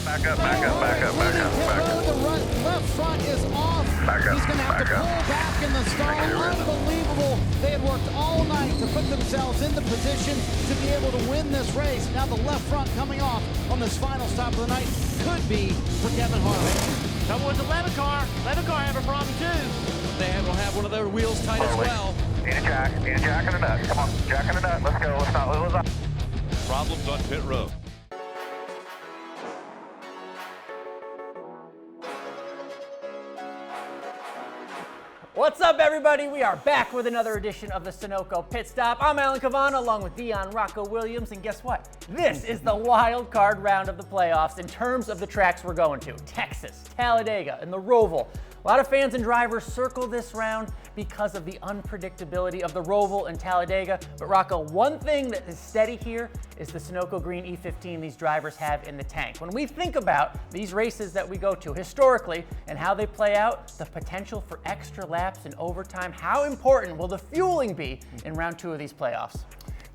Back up, back up, back up, back up, back up. The left front is off. Back up, He's going to have to back up. pull back in the stall. Unbelievable. They had worked all night to put themselves in the position to be able to win this race. Now the left front coming off on this final stop of the night could be for Kevin Harvick. Trouble with the Leather car have a problem too. They will have one of their wheels tight as well. Need a jack and a nut. Come on, jack and a nut. Let's go. Let's not lose up. Problems on pit road. What's up, everybody? We are back with another edition of the Sunoco Pit Stop. I'm Alan Cavanna, along with Dion, Rocko, Williams, and guess what? This is the wild card round of the playoffs in terms of the tracks we're going to. Texas, Talladega, and the Roval. A lot of fans and drivers circle this round because of the unpredictability of the Roval and Talladega. But Rocko, one thing that is steady here is the Sunoco Green E15 these drivers have in the tank. When we think about these races that we go to historically and how they play out, the potential for extra laps and overtime, how important will the fueling be in round 2 of these playoffs?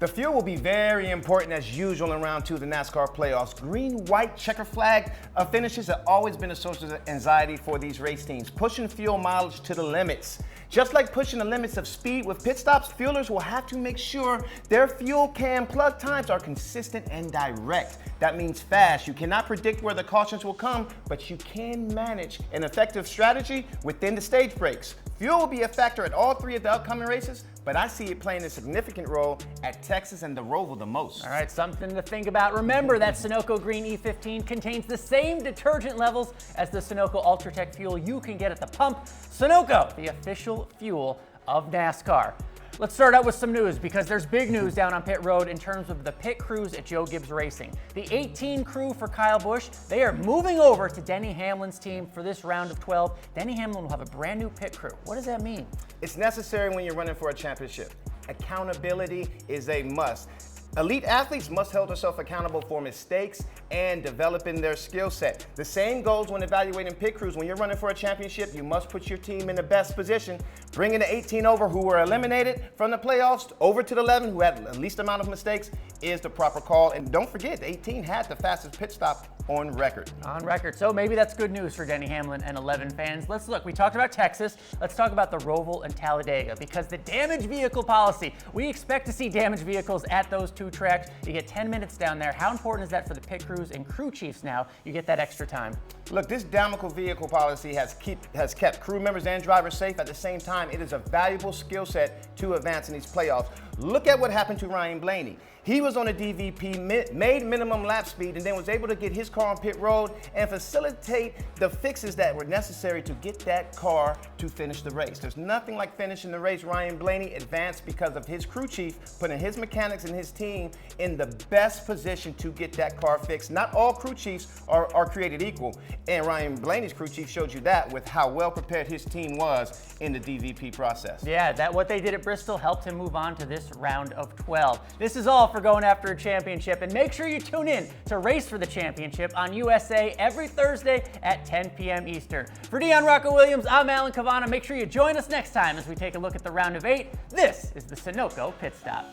The fuel will be very important as usual in round 2 of the NASCAR playoffs. Green-white checker flag finishes have always been a source of anxiety for these race teams, pushing fuel mileage to the limits. Just like pushing the limits of speed with pit stops, fuelers will have to make sure their fuel can plug times are consistent and direct. That means fast. You cannot predict where the cautions will come, but you can manage an effective strategy within the stage breaks. Fuel will be a factor at all 3 of the upcoming races, but I see it playing a significant role at Texas and the Roval the most. All right, something to think about. Remember that Sunoco Green E15 contains the same detergent levels as the Sunoco Ultratech fuel you can get at the pump. Sunoco, the official fuel of NASCAR. Let's start out with some news because there's big news down on pit road in terms of the pit crews at Joe Gibbs Racing. The 18 crew for Kyle Busch, they are moving over to Denny Hamlin's team for this round of 12. Denny Hamlin will have a brand new pit crew. What does that mean? It's necessary when you're running for a championship. Accountability is a must. Elite athletes must hold themselves accountable for mistakes and developing their skill set. The same goes when evaluating pit crews. When you're running for a championship, you must put your team in the best position. Bringing the 18 over who were eliminated from the playoffs over to the 11 who had the least amount of mistakes is the proper call. And don't forget, the 18 had the fastest pit stop on record. On record. So maybe that's good news for Denny Hamlin and 11 fans. Let's look. We talked about Texas. Let's talk about the Roval and Talladega because the damaged vehicle policy, we expect to see damaged vehicles at those 2 tracks. You get 10 minutes down there. How important is that for the pit crews and crew chiefs now? You get that extra time. Look, this damaged vehicle policy has kept crew members and drivers safe. At the same time, it is a valuable skill set to advance in these playoffs. Look at what happened to Ryan Blaney. He was on a DVP, made minimum lap speed, and then was able to get his car on pit road and facilitate the fixes that were necessary to get that car to finish the race. There's nothing like finishing the race. Ryan Blaney advanced because of his crew chief putting his mechanics and his team in the best position to get that car fixed. Not all crew chiefs are created equal, and Ryan Blaney's crew chief showed you that with how well prepared his team was in the DVP process. Yeah, what they did at Bristol helped him move on to this round of 12. This is all for going after a championship, and make sure you tune in to Race for the Championship on USA every Thursday at 10 p.m. Eastern. For Dion, Rocko, Williams, I'm Alan Cavanna. Make sure you join us next time as we take a look at the round of 8. This is the Sunoco Pit Stop.